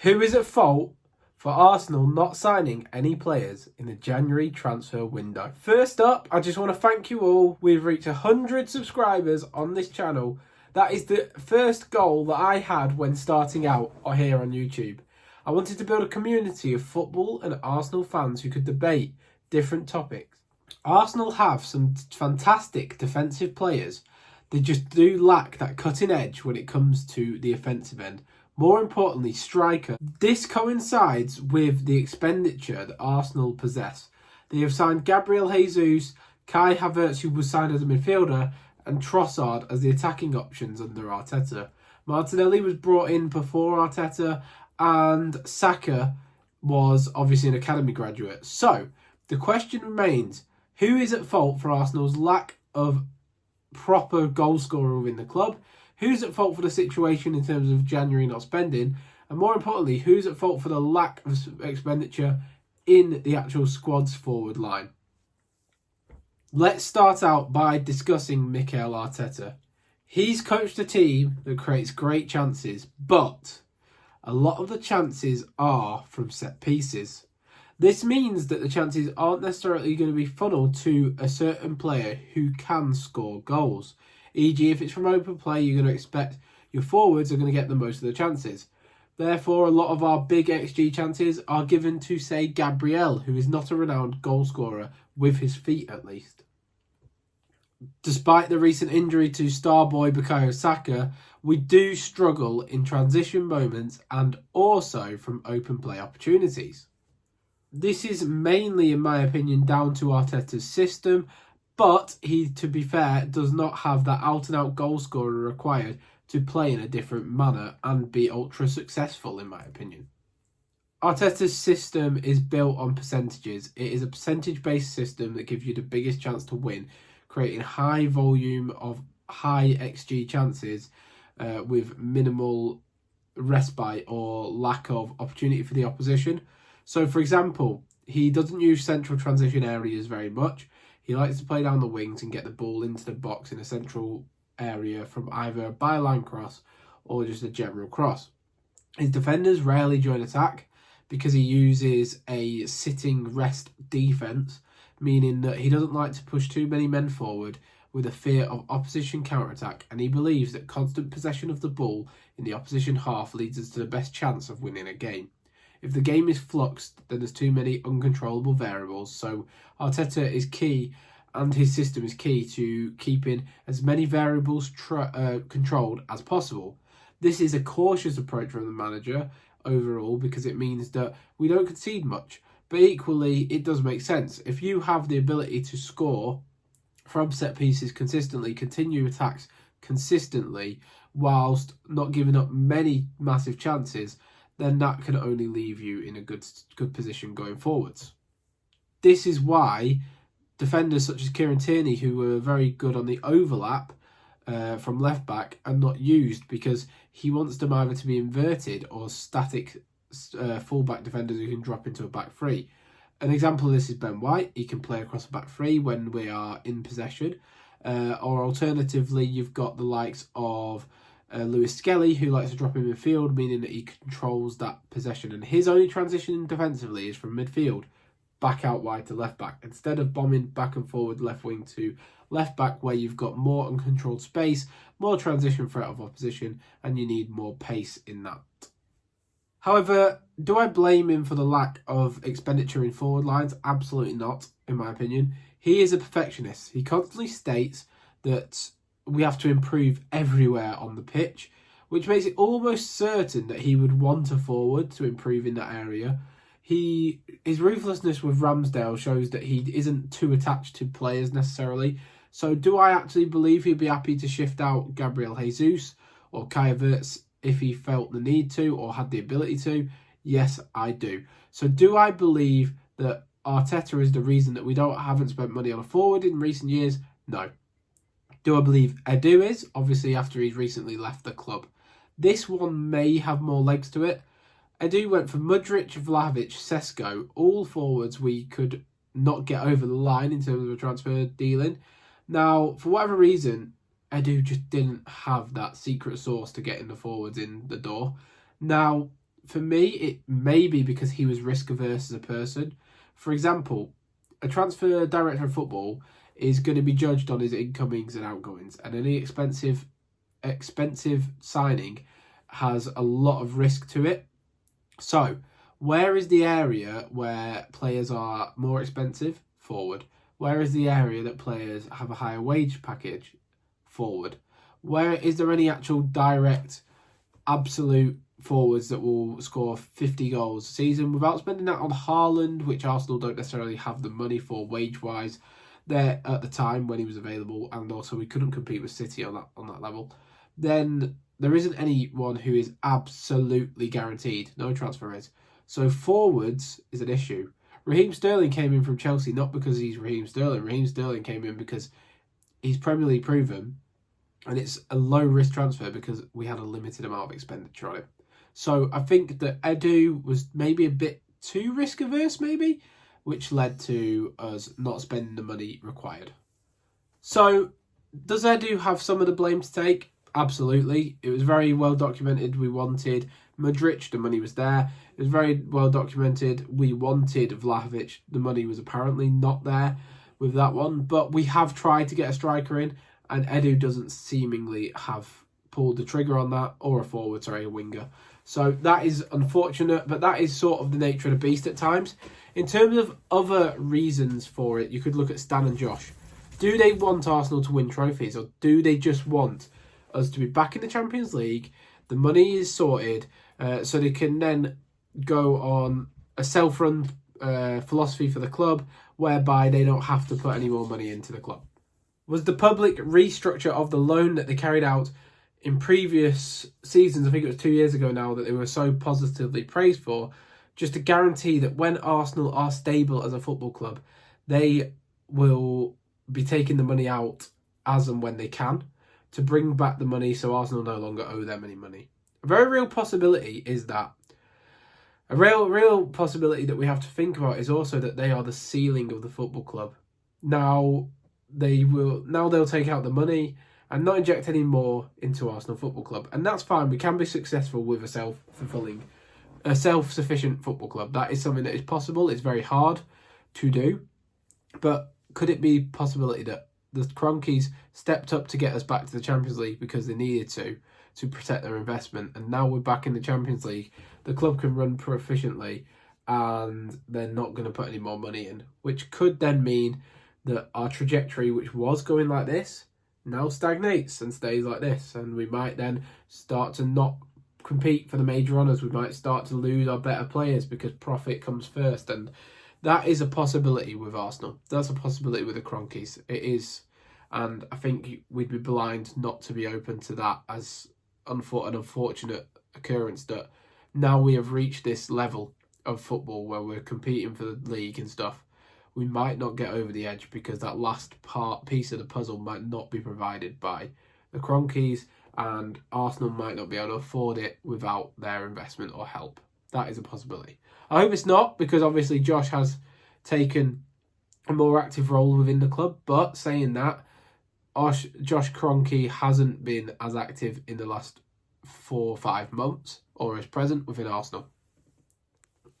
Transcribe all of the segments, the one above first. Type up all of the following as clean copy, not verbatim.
Who is at fault for Arsenal not signing any players in the January transfer window? First up, I just want to thank you all. We've reached 100 subscribers on this channel. That is the first goal that I had when starting out here on YouTube. I wanted to build a community of football and Arsenal fans who could debate different topics. Arsenal have some fantastic defensive players. They just do lack that cutting edge when it comes to the offensive end. More importantly, striker. This coincides with the expenditure that Arsenal possess. They have signed Gabriel Jesus, Kai Havertz, who was signed as a midfielder, and Trossard as the attacking options under Arteta. Martinelli was brought in before Arteta, and Saka was obviously an academy graduate. So, the question remains, who is at fault for Arsenal's lack of proper goal scorer within the club? Who's at fault for the situation in terms of January not spending? And more importantly, who's at fault for the lack of expenditure in the actual squad's forward line? Let's start out by discussing Mikel Arteta. He's coached a team that creates great chances, but a lot of the chances are from set pieces. This means that the chances aren't necessarily going to be funneled to a certain player who can score goals. E.g., if it's from open play, you're going to expect your forwards are going to get the most of the chances. Therefore, a lot of our big XG chances are given to, say, Gabriel, who is not a renowned goal scorer, with his feet at least. Despite the recent injury to star boy Bukayo Saka, we do struggle in transition moments and also from open play opportunities. This is mainly, in my opinion, down to Arteta's system, but he, to be fair, does not have that out-and-out goal scorer required to play in a different manner and be ultra successful, in my opinion. Arteta's system is built on percentages. It is a percentage-based system that gives you the biggest chance to win, creating high volume of high XG chances with minimal respite or lack of opportunity for the opposition. So, for example, he doesn't use central transition areas very much. He likes to play down the wings and get the ball into the box in a central area from either a byline cross or just a general cross. His defenders rarely join attack because he uses a sitting rest defence, meaning that he doesn't like to push too many men forward with a fear of opposition counter-attack, and he believes that constant possession of the ball in the opposition half leads us to the best chance of winning a game. If the game is fluxed, then there's too many uncontrollable variables, so Arteta is key, and his system is key to keeping as many variables controlled as possible. This is a cautious approach from the manager overall because it means that we don't concede much, but equally it does make sense. If you have the ability to score from set pieces consistently, continue attacks consistently, whilst not giving up many massive chances, then that can only leave you in a good position going forwards. This is why defenders such as Kieran Tierney, who were very good on the overlap from left back, are not used because he wants them either to be inverted or static full-back defenders who can drop into a back three. An example of this is Ben White. He can play across a back three when we are in possession. Or alternatively, you've got the likes of Lewis Skelly, who likes to drop in midfield, meaning that he controls that possession. And his only transition defensively is from midfield back out wide to left back, instead of bombing back and forward left wing to left back, where you've got more uncontrolled space, more transition threat of opposition, and you need more pace in that. However, do I blame him for the lack of expenditure in forward lines? Absolutely not, in my opinion. He is a perfectionist. He constantly states that we have to improve everywhere on the pitch, which makes it almost certain that he would want a forward to improve in that area. His ruthlessness with Ramsdale shows that he isn't too attached to players necessarily. So do I actually believe he'd be happy to shift out Gabriel Jesus or Kai Havertz if he felt the need to or had the ability to? Yes, I do. So do I believe that Arteta is the reason that we haven't spent money on a forward in recent years? No. Do I believe Edu is? Obviously, after he's recently left the club. This one may have more legs to it. Edu went for Mudryk, Vlahovic, Sesko, all forwards we could not get over the line in terms of a transfer dealing. Now, for whatever reason, Edu just didn't have that secret sauce to getting the forwards in the door. Now, for me, it may be because he was risk averse as a person. For example, a transfer director of football is going to be judged on his incomings and outgoings, and any expensive signing has a lot of risk to it. So, where is the area where players are more expensive? Forward. Where is the area that players have a higher wage package? Forward. Where is there any actual direct, absolute forwards that will score 50 goals a season without spending that on Haaland, which Arsenal don't necessarily have the money for wage-wise there at the time when he was available, and also we couldn't compete with City on that level. Then there isn't anyone who is absolutely guaranteed. No transfer is. So forwards is an issue. Raheem Sterling came in from Chelsea not because he's Raheem Sterling. Raheem Sterling came in because he's Premier League proven, and it's a low-risk transfer because we had a limited amount of expenditure on it. So I think that Edu was maybe a bit too risk-averse, maybe, which led to us not spending the money required. So does Edu have some of the blame to take? Absolutely. It was very well documented. We wanted Modric, the money was there. It was very well documented. We wanted Vlahovic, the money was apparently not there with that one. But we have tried to get a striker in, and Edu doesn't seemingly have pulled the trigger on that, or a winger. So that is unfortunate, but that is sort of the nature of the beast at times. In terms of other reasons for it, you could look at Stan and Josh. Do they want Arsenal to win trophies, or do they just want us to be back in the Champions League? The money is sorted, so they can then go on a self-run philosophy for the club, whereby they don't have to put any more money into the club. Was the public restructure of the loan that they carried out in previous seasons, I think it was 2 years ago now, that they were so positively praised for, just a guarantee that when Arsenal are stable as a football club, they will be taking the money out as and when they can to bring back the money so Arsenal no longer owe them any money. A very real possibility is that. A real possibility that we have to think about is also that they are the ceiling of the football club. Now they'll take out the money and not inject any more into Arsenal Football Club. And that's fine. We can be successful with a self-sufficient football club. That is something that is possible. It's very hard to do. But could it be a possibility that the Cronkies stepped up to get us back to the Champions League because they needed to protect their investment, and now we're back in the Champions League, the club can run proficiently and they're not going to put any more money in, which could then mean that our trajectory, which was going like this, now stagnates and stays like this, and we might then start to not compete for the major honours. We might start to lose our better players because profit comes first, and that is a possibility with Arsenal. That's a possibility with the Cronkies. It is, and I think we'd be blind not to be open to that as an unfortunate occurrence that now we have reached this level of football where we're competing for the league and stuff, we might not get over the edge because that last piece of the puzzle might not be provided by the Cronkies, and Arsenal might not be able to afford it without their investment or help. That is a possibility. I hope it's not, because obviously Josh has taken a more active role within the club, but saying that, Josh Kroenke hasn't been as active in the last 4 or 5 months, or is present within Arsenal.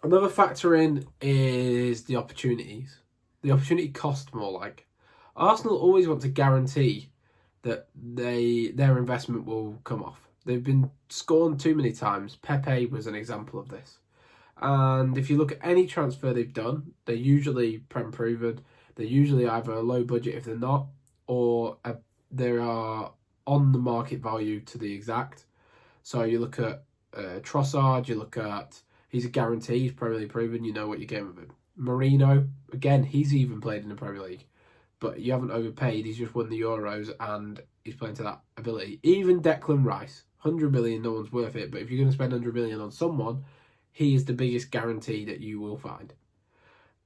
Another factor in is the opportunities. The opportunity cost, more like. Arsenal always want to guarantee that their investment will come off. They've been scorned too many times. Pepe was an example of this. And if you look at any transfer they've done, they're usually proven. They're usually either a low budget if they're not, or they are on the market value to the exact. So you look at Trossard, you look at, he's a guarantee, he's Premier League proven, you know what you're getting with him. Marino, again, he's even played in the Premier League, but you haven't overpaid, he's just won the Euros and he's playing to that ability. Even Declan Rice, 100 million, no one's worth it, but if you're going to spend 100 million on someone, he is the biggest guarantee that you will find.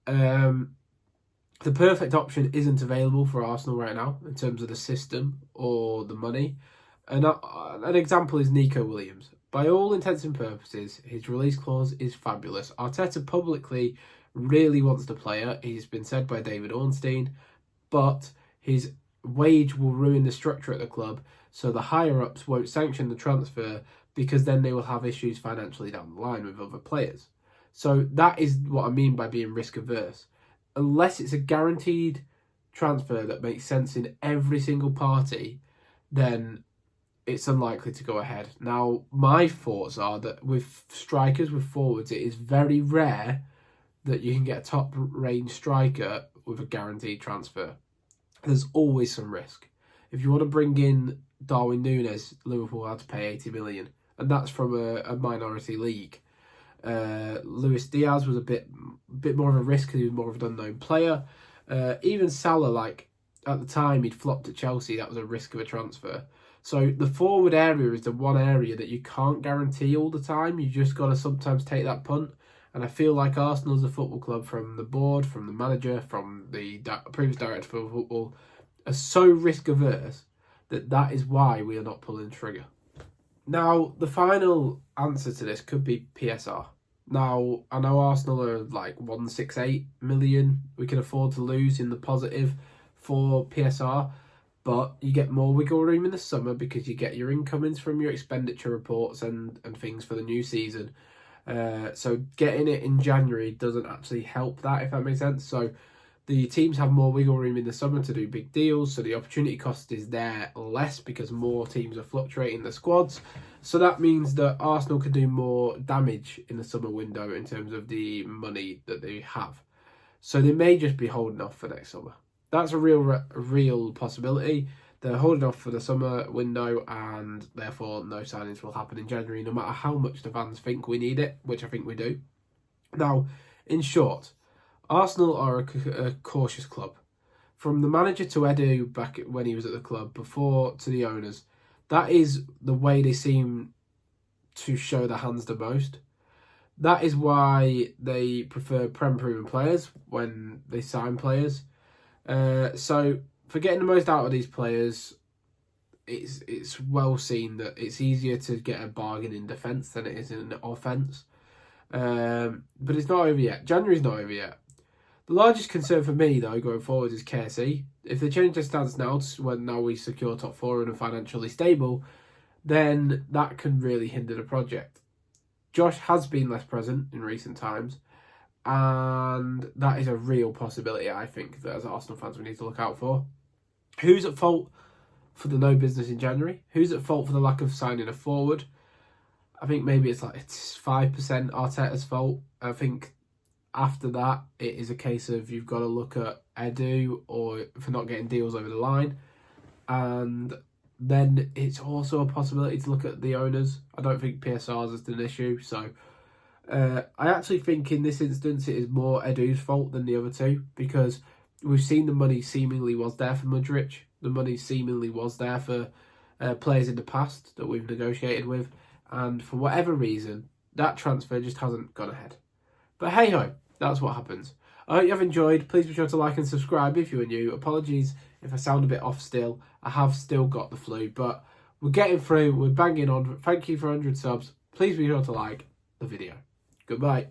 The perfect option isn't available for Arsenal right now in terms of the system or the money. And an example is Nico Williams. By all intents and purposes, his release clause is fabulous. Arteta publicly really wants the player. He's been said by David Ornstein, but his wage will ruin the structure at the club, so the higher-ups won't sanction the transfer because then they will have issues financially down the line with other players. So that is what I mean by being risk averse. Unless it's a guaranteed transfer that makes sense in every single party, then it's unlikely to go ahead. Now, my thoughts are that with strikers, with forwards, it is very rare that you can get a top range striker with a guaranteed transfer. There's always some risk. If you want to bring in Darwin Núñez, Liverpool had to pay 80 million, and that's from a minority league. Luis Diaz was a bit more of a risk because he was more of an unknown player. Even Salah, like at the time he'd flopped at Chelsea, that was a risk of a transfer. So the forward area is the one area that you can't guarantee all the time. You just got to sometimes take that punt. And I feel like Arsenal as a football club, from the board, from the manager, from the previous director for football, are so risk averse that is why we are not pulling the trigger. Now, the final answer to this could be PSR. Now, I know Arsenal are like 168 million we can afford to lose in the positive for PSR, but you get more wiggle room in the summer because you get your incomings from your expenditure reports and things for the new season. So getting it in January doesn't actually help that, if that makes sense. So the teams have more wiggle room in the summer to do big deals, so the opportunity cost is there less because more teams are fluctuating the squads. So that means that Arsenal can do more damage in the summer window in terms of the money that they have. So they may just be holding off for next summer. That's a real possibility. They're holding off for the summer window, and therefore no signings will happen in January, no matter how much the fans think we need it, which I think we do. Now, in short, Arsenal are a cautious club. From the manager to Edu back when he was at the club, before to the owners, that is the way they seem to show their hands the most. That is why they prefer Prem-proven players when they sign players. So for getting the most out of these players, it's well seen that it's easier to get a bargain in defence than it is in offence. But it's not over yet. January's not over yet. The largest concern for me, though, going forward is KSE. If they change their stance now to when now we secure top four and are financially stable, then that can really hinder the project. Josh has been less present in recent times, and that is a real possibility, I think, that as Arsenal fans we need to look out for. Who's at fault for the no business in January? Who's at fault for the lack of signing a forward? I think maybe it's 5% Arteta's fault. I think after that, it is a case of you've got to look at Edu or for not getting deals over the line. And then it's also a possibility to look at the owners. I don't think PSR's is an issue. So I actually think in this instance, it is more Edu's fault than the other two, because we've seen the money seemingly was there for Mudryk. The money seemingly was there for players in the past that we've negotiated with. And for whatever reason, that transfer just hasn't gone ahead. But hey-ho, that's what happens. I hope you have enjoyed. Please be sure to like and subscribe if you are new. Apologies if I sound a bit off still. I have still got the flu, but we're getting through. We're banging on. Thank you for 100 subs. Please be sure to like the video. Goodbye.